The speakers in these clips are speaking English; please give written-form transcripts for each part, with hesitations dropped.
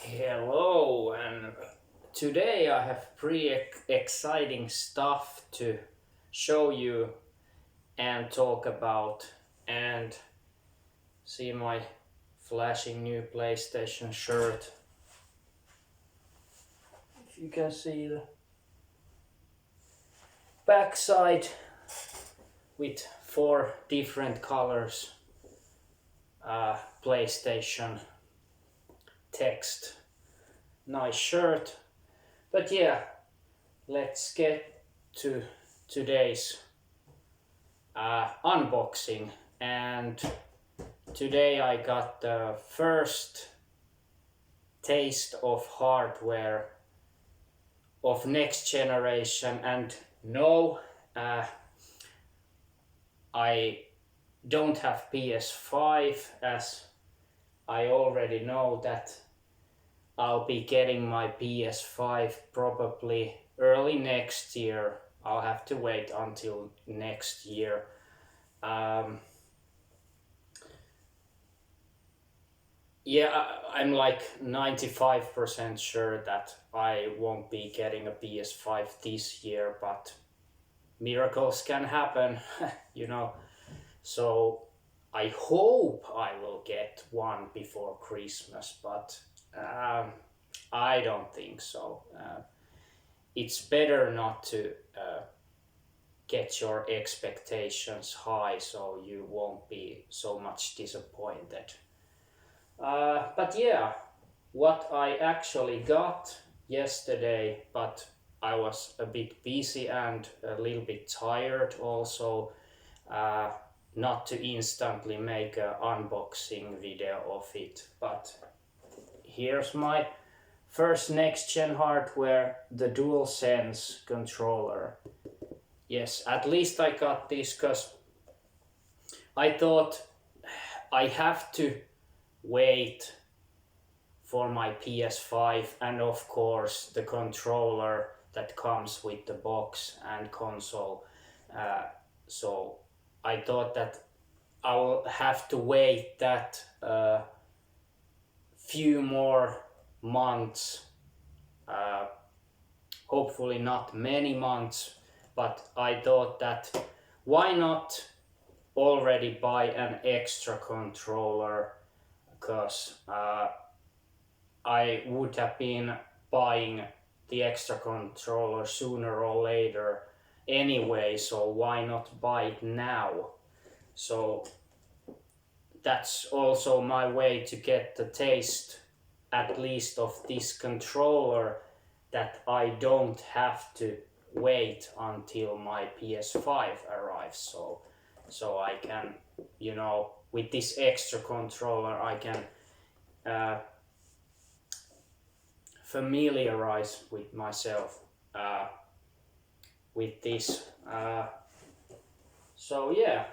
Hello, and today I have pretty exciting stuff to show you and talk about, and see my flashing new PlayStation shirt. If you can see the backside with 4 different colors, PlayStation text. Nice shirt. But yeah, let's get to today's unboxing. And today I got the first taste of hardware of next generation. And no, I don't have PS5, as I already know that I'll be getting my PS5 probably early next year. I'll have to wait until next year. Yeah, I'm like 95% sure that I won't be getting a PS5 this year, but miracles can happen, you know. So I hope I will get one before Christmas, but I don't think so. It's better not to get your expectations high, so you won't be so much disappointed. But yeah, what I actually got yesterday, but I was a bit busy and a little bit tired also, not to instantly make an unboxing video of it. But here's my first next gen hardware, the DualSense controller. Yes, at least I got this because I thought I have to wait for my PS5 and of course the controller that comes with the box and console. So I thought that I will have to wait that few more months, hopefully not many months, but I thought that why not already buy an extra controller, because I would have been buying the extra controller sooner or later anyway, so why not buy it now? So that's also my way to get the taste at least of this controller, that I don't have to wait until my PS5 arrives, so I can, you know, with this extra controller I can familiarize with myself with this. So yeah,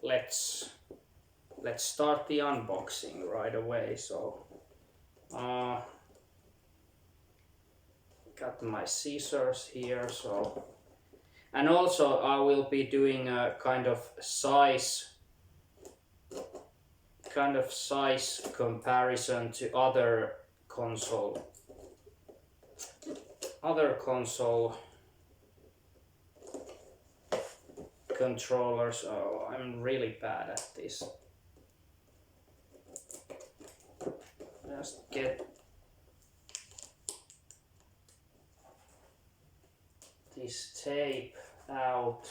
let's start the unboxing right away. So got my scissors here, so, and also I will be doing a kind of size comparison to other console controllers. Oh, I'm really bad at this. Just get this tape out.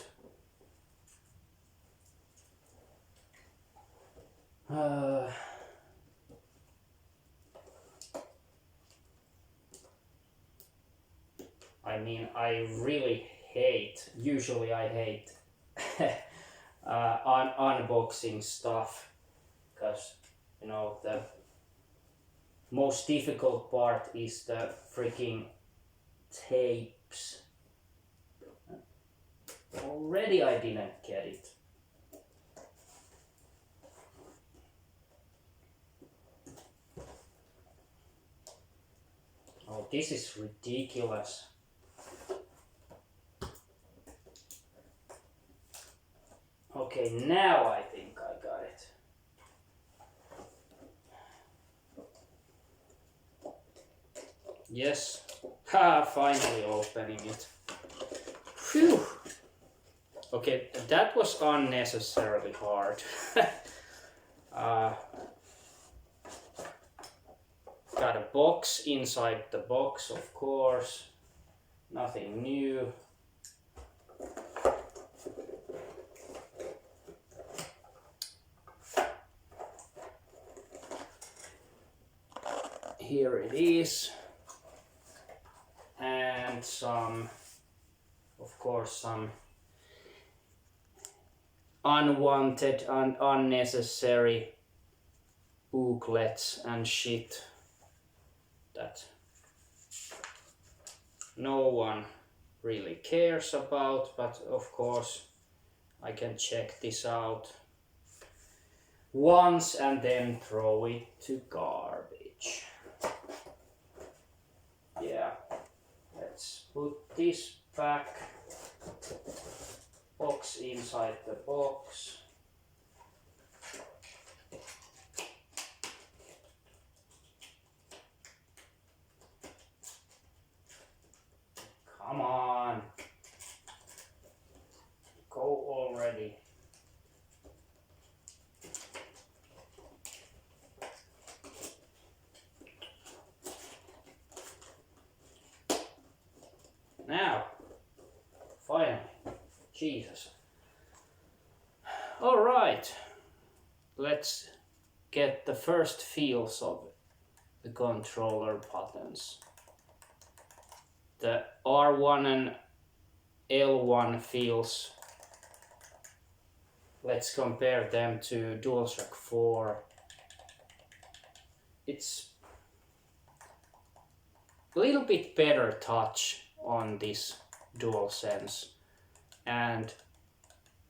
I mean, I really hate, usually I hate unboxing stuff, because, you know, the most difficult part is the freaking tapes. Already I didn't get it. Oh, this is ridiculous. Okay, now I think I got it. Yes. Ha! Finally opening it. Phew! Okay, that was unnecessarily hard. Got a box inside the box, of course. Nothing new. Here it is. And some, of course, some unwanted and unnecessary booklets and shit that no one really cares about, but of course I can check this out once and then throw it to garbage. Yeah, let's put this back, box inside the box. Come on, go already. Now, finally, Jesus. All right, let's get the first feels of the controller buttons. The R1 and L1 feels, let's compare them to DualShock 4. It's a little bit better touch on this DualSense, and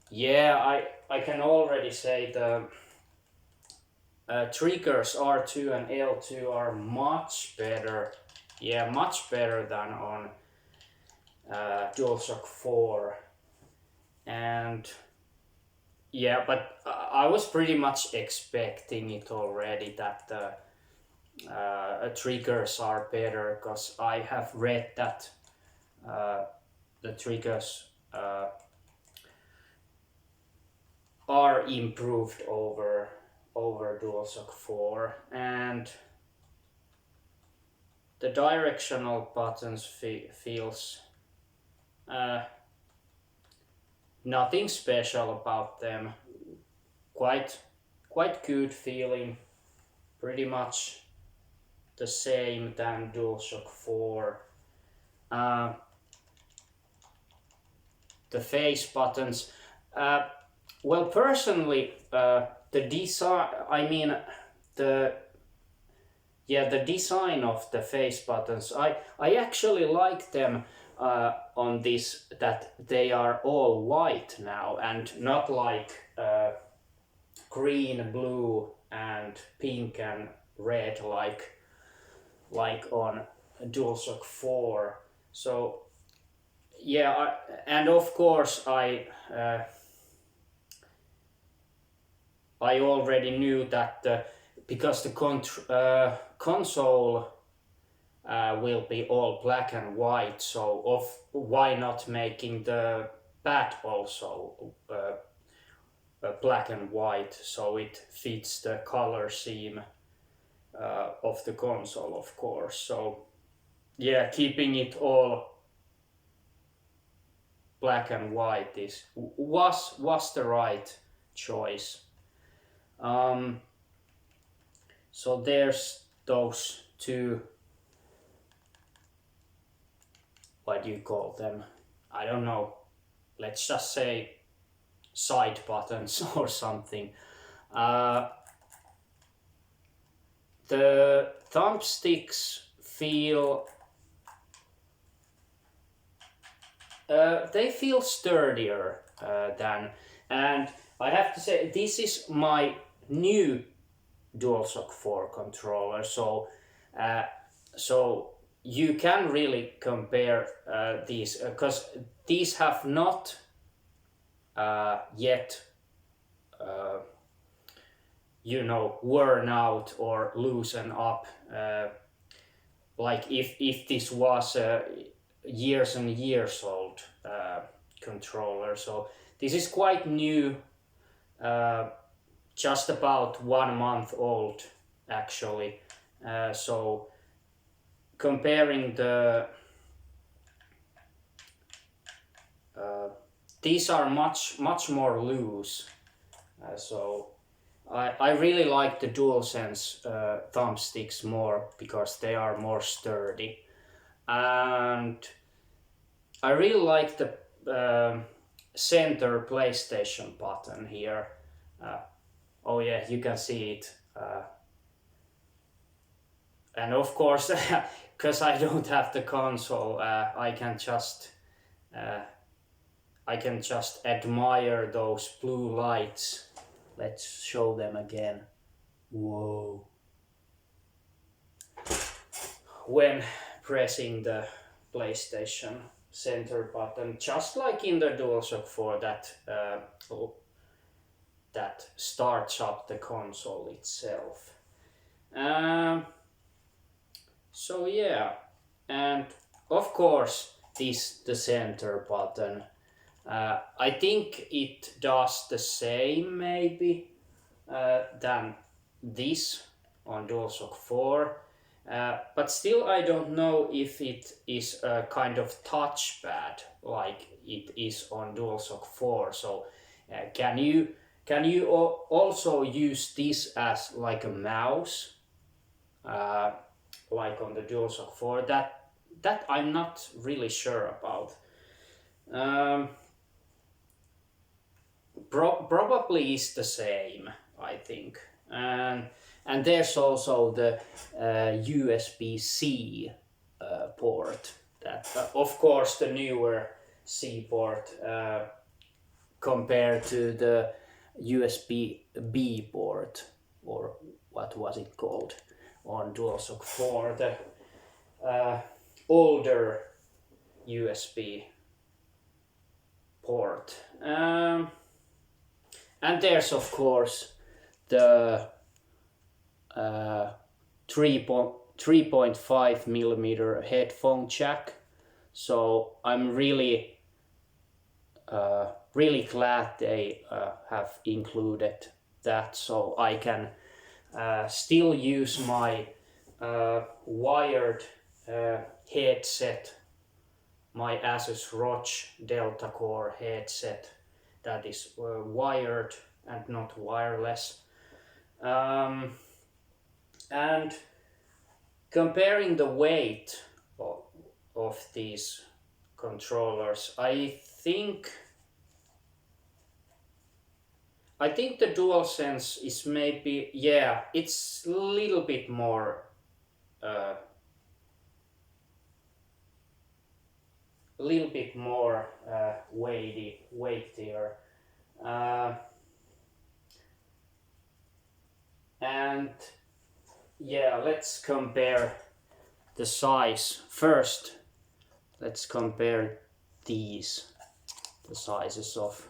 yeah, I can already say the triggers R2 and L2 are much better. Yeah, much better than on DualShock 4. And yeah, but I was pretty much expecting it already that the triggers are better, because I have read that the triggers are improved over DualShock 4, and the directional buttons feels nothing special about them. Quite good feeling, pretty much the same than DualShock 4. The face buttons, well, personally, the design, I mean, the design of the face buttons, I actually like them on this, that they are all white now and not like green, blue and pink and red like on DualShock 4. So yeah, and of course I already knew that because the console will be all black and white, so why not making the pad also black and white, so it fits the color scheme of the console, of course. So yeah, keeping it all black and white was the right choice. So there's those two, what do you call them? I don't know. Let's just say side buttons or something. The thumbsticks feel they feel sturdier than, and I have to say this is my new DualShock 4 controller, so you can really compare these, because these have not yet worn out or loosen up like if this was a years and years old controller. So this is quite new, just about 1 month old actually. So comparing the these are much more loose. So I really like the DualSense thumbsticks more because they are more sturdy, and I really like the center PlayStation button here. Oh yeah, you can see it. And of course, because I don't have the console, I can just admire those blue lights. Let's show them again. Whoa. When pressing the PlayStation center button, just like in the DualShock 4, that starts up the console itself. So yeah, and of course the center button. I think it does the same maybe than this on DualShock 4, but still I don't know if it is a kind of touchpad like it is on DualShock 4. So can you also use this as like a mouse, like on the DualShock 4? That I'm not really sure about. Probably is the same, I think. And there's also the USB-C port. That of course the newer C port compared to the USB-B port, or what was it called on DualShock 4, the older USB port. And there's of course the 3.5 millimeter headphone jack. So I'm really glad they have included that, so I can still use my wired headset, my Asus ROG Delta Core headset that is wired and not wireless. And comparing the weight of these controllers, I think the DualSense is maybe, yeah, it's a little bit more weightier. And yeah, let's compare the size first. Let's compare the sizes of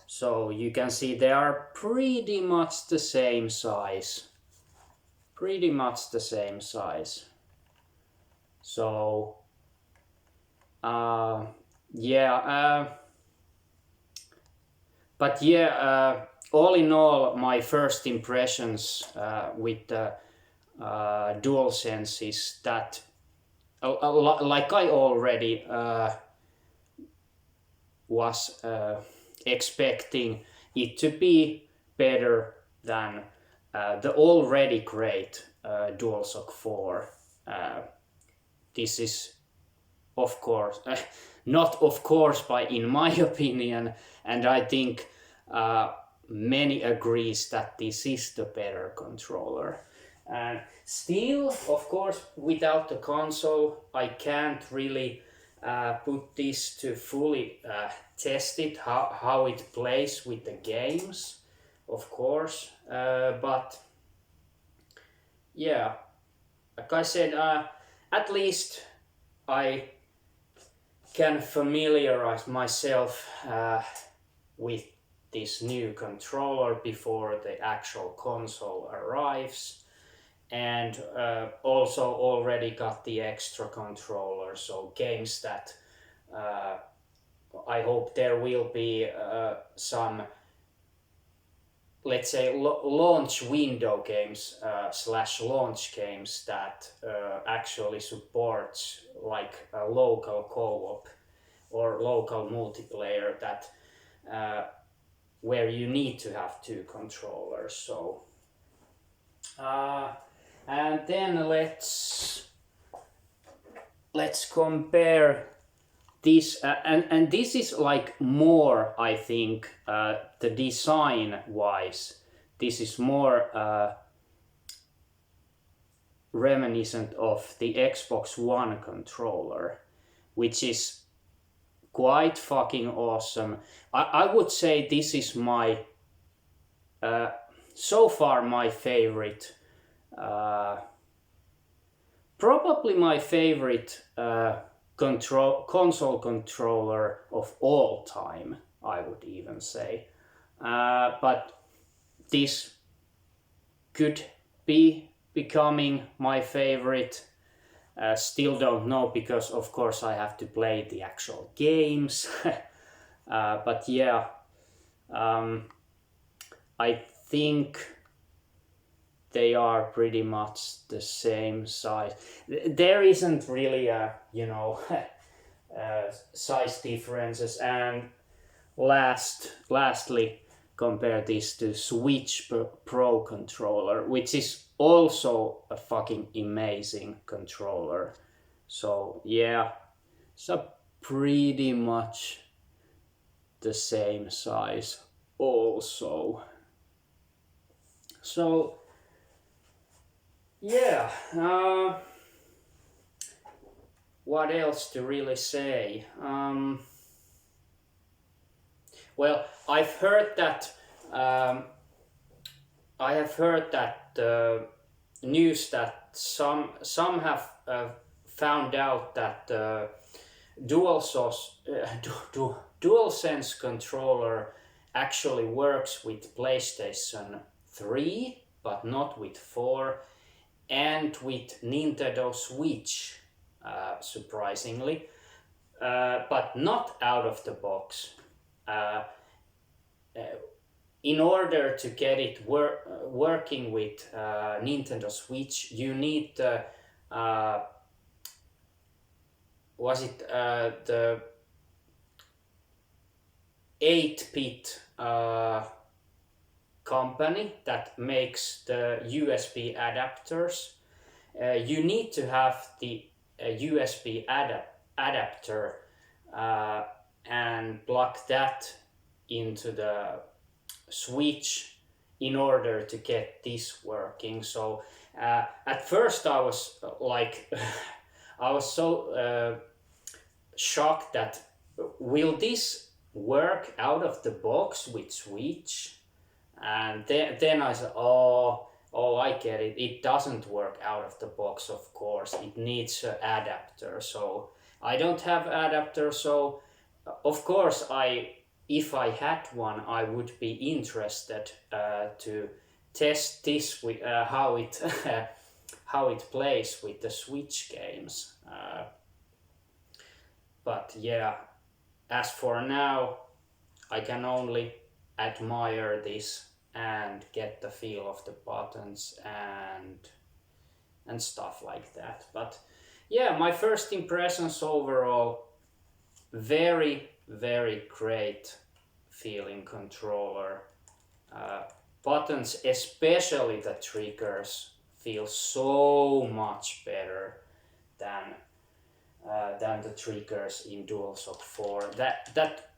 so you can see they are pretty much the same size. So but yeah, all in all, my first impressions with the DualSense is that, like I already was expecting it to be better than the already great DualShock 4. This is, of course, not of course, but in my opinion, and I think many agrees that this is the better controller. And still, of course, without the console, I can't really put this to fully test it, how it plays with the games, of course. But yeah, like I said, at least I can familiarize myself with this new controller before the actual console arrives. and also already got the extra controller. So games that I hope there will be some, let's say, launch window games slash launch games that actually supports like a local co-op or local multiplayer that where you need to have two controllers. So and then let's compare this and this is like more, I think, the design wise, this is more reminiscent of the Xbox One controller, which is quite fucking awesome. I would say this is my so far my favorite, probably my favorite console controller of all time, I would even say. But this could be becoming my favorite. Still don't know, because of course I have to play the actual games. But yeah, I think they are pretty much the same size. There isn't really a, size differences. And lastly, compare this to Switch Pro controller, which is also a fucking amazing controller. So yeah, it's a pretty much the same size also. So yeah, what else to really say? Well, I've heard that news that some have found out that DualSense controller actually works with PlayStation 3, but not with 4, and with Nintendo Switch, surprisingly, but not out of the box. In order to get it working with Nintendo Switch, you need the the 8-bit company that makes the USB adapters. You need to have the USB adapter and plug that into the Switch in order to get this working. So at first I was like I was so shocked that will this work out of the box with Switch? And then I said, oh, I get it. It doesn't work out of the box, of course. It needs an adapter. So I don't have adapter. So of course, if I had one, I would be interested to test this with how it how it plays with the Switch games. But yeah, as for now, I can only admire this and get the feel of the buttons and stuff like that. But yeah, my first impressions overall, very great feeling controller. Buttons, especially the triggers, feel so much better than the triggers in DualShock 4. That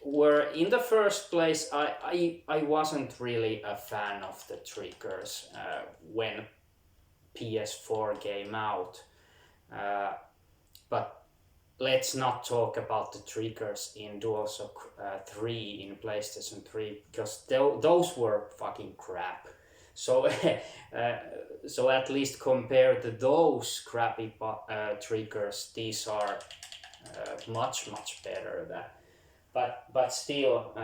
were in the first place, I wasn't really a fan of the triggers when PS4 came out. But let's not talk about the triggers in DualShock 3 in PlayStation 3, because those were fucking crap. So so at least compared to those crappy triggers, these are much better. But still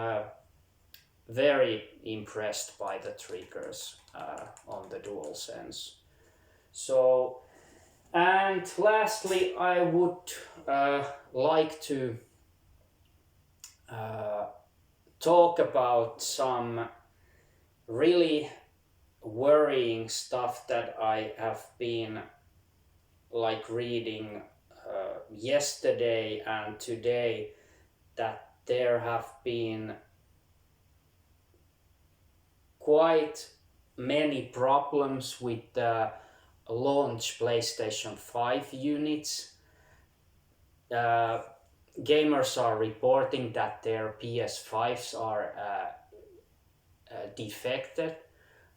very impressed by the triggers on the DualSense. So, and lastly, I would like to uh, talk about some really worrying stuff that I have been like reading yesterday and today, that there have been quite many problems with the launch PlayStation 5 units. Uh, Gamers are reporting that their PS5s are defected.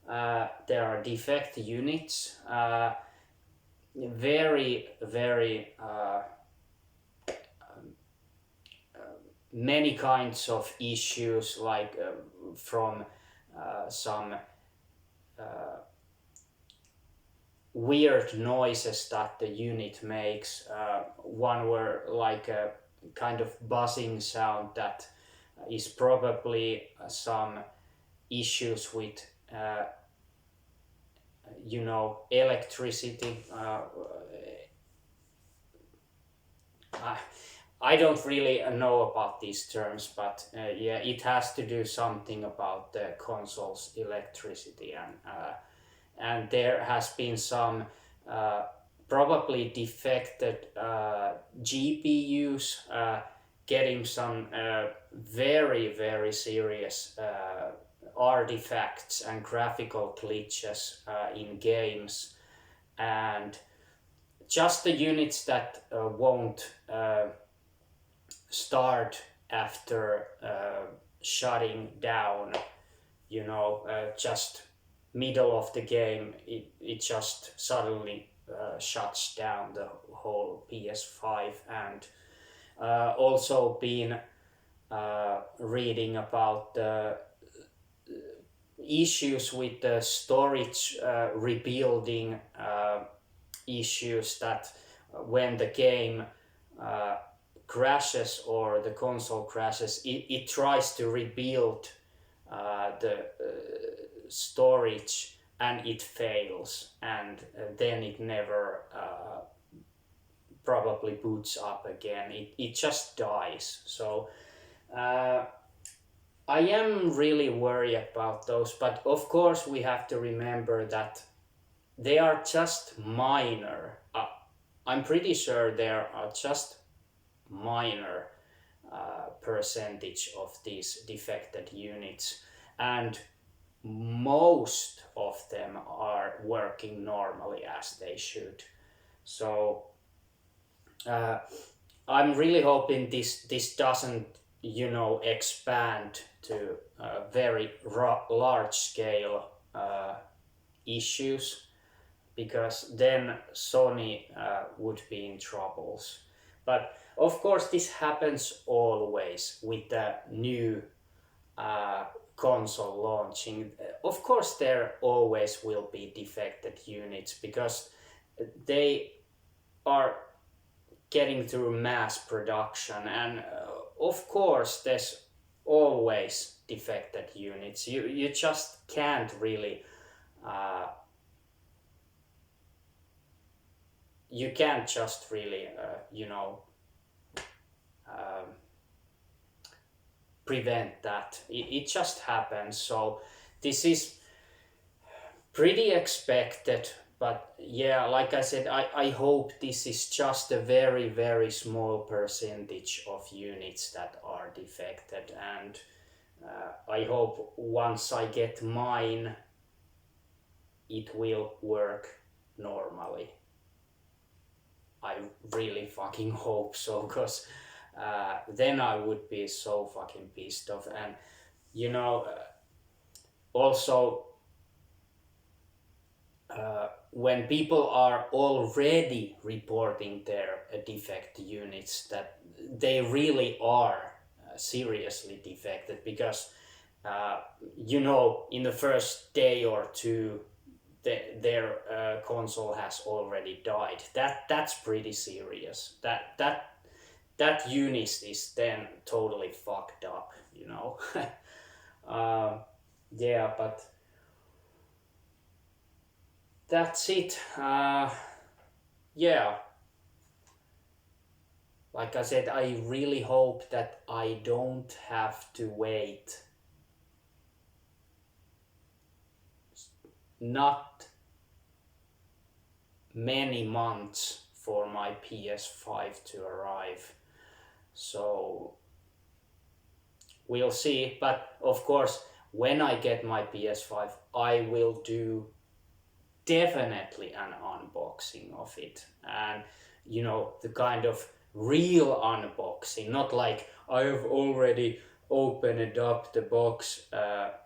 There are defect units. Very, very many kinds of issues, like from some weird noises that the unit makes. One were like a kind of buzzing sound that is probably some issues with electricity. I, I don't really know about these terms, but yeah, it has to do something about the console's electricity, and there has been some uh, probably defected GPUs getting some very, very serious artifacts and graphical glitches in games, and just the units that won't start after shutting down, just middle of the game, it just suddenly shuts down the whole PS5. And also been reading about the issues with the storage rebuilding issues, that when the game crashes or the console crashes, it tries to rebuild the storage, and it fails, and then it never probably boots up again. It just dies. So I am really worried about those, but of course we have to remember that they are just minor. I'm pretty sure there are just minor percentage of these defected units, and most of them are working normally as they should. So I'm really hoping this doesn't expand to very large scale issues, because then Sony would be in troubles. But of course, this happens always with the new console launching. Of course, there always will be defected units, because they are getting through mass production, and of course, there's always defected units. You just can't really. You can't just really, prevent that. It just happens. So this is pretty expected. But yeah, like I said, I hope this is just a very, very small percentage of units that are defected. And I hope once I get mine, it will work normally. I really fucking hope so, because then I would be so fucking pissed off. And also when people are already reporting their defect units, that they really are seriously defected, because in the first day or two, their console has already died. That's pretty serious. That unit is then totally fucked up. Yeah, but that's it. Yeah, like I said, I really hope that I don't have to wait not many months for my PS5 to arrive. So we'll see. But of course, when I get my PS5, I will do definitely an unboxing of it. And you know, the kind of real unboxing, not like I have already opened up the box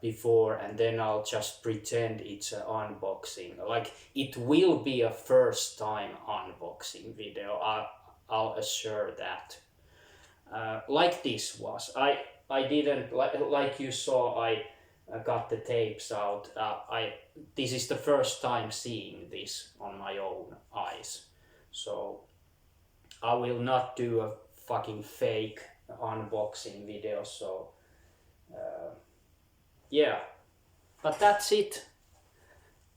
before and then I'll just pretend it's an unboxing. Like, it will be a first time unboxing video, I'll assure that. Like this was. I didn't like you saw. I got the tapes out. This is the first time seeing this on my own eyes, so I will not do a fucking fake unboxing video. So yeah, but that's it.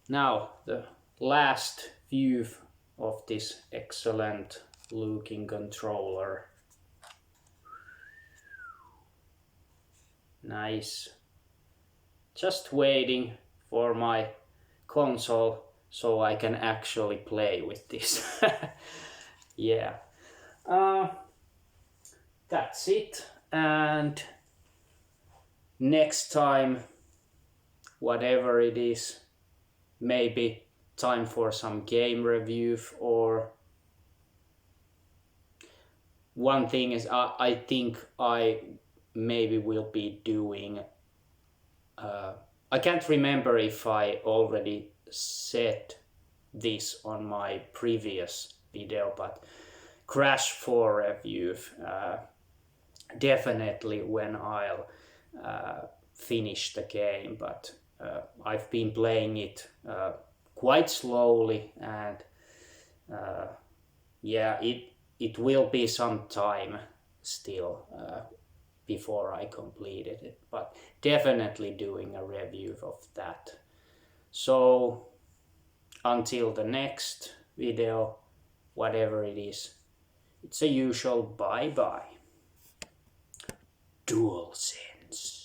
Now the last view of this excellent looking controller. Nice. Just waiting for my console so I can actually play with this. Yeah. That's it. And next time, whatever it is, maybe time for some game review, or one thing is I think I maybe will be doing I can't remember if I already said this on my previous video, but Crash 4 review, definitely when I'll finish the game, but I've been playing it quite slowly, and yeah, it will be some time still before I completed it, but definitely doing a review of that. So until the next video, whatever it is, it's a usual bye bye. DualSense.